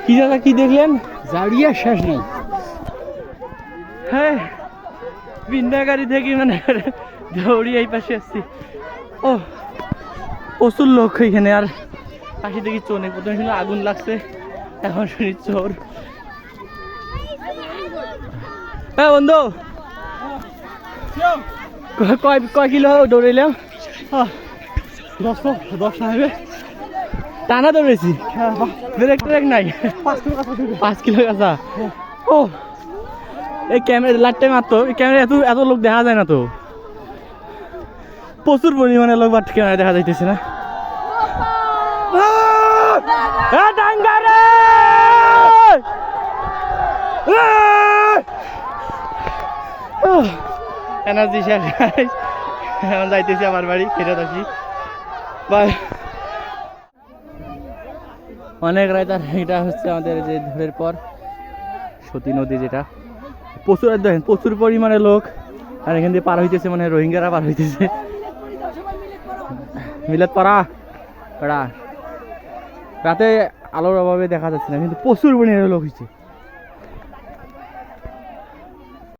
কি জায়গা কি দেখলেন? জাড়িয়া শেষ নেই। হ্যাঁ বিন্যা গাড়ি থেকে মানে দৌড়ি এই পাশে আসছি। ও প্রচুর লোক এখানে। আর পাশে দেখি চোর নেই। প্রথমে শুনে আগুন লাগছে, এখন শুনি চোর। হ্যাঁ বন্ধু কয় কয় কিলো দৌড়াইলাম? 10 হবে। টানা দৌড়েছি, ব্রেক ট্রেক নাই। 5 কিলো কাঁচা। ও এই ক্যামেরা লাইট টাইম মারতো, এই ক্যামেরা এত এত লোক দেখা যায় না তো। প্রচুর পরিমাণে লোক বাট ক্যামেরা দেখা যাইতেছে না। এনার্জি শেষ, এখন যাইতেছি আমার বাড়ি, ফেরত আসি। বাই। অনেক রাত। আর এটা হচ্ছে আমাদের যে ধরের পর সতী নদী, যেটা প্রচুর দেখেন প্রচুর পরিমাণে লোক। আর এখান দিয়ে পার হইতেছে, মানে রোহিঙ্গারা পার হইতেছে। মিলাদ পাড়া রাতে আলোর অভাবে দেখা যাচ্ছে না, কিন্তু প্রচুর পরিমাণে লোক হয়েছে।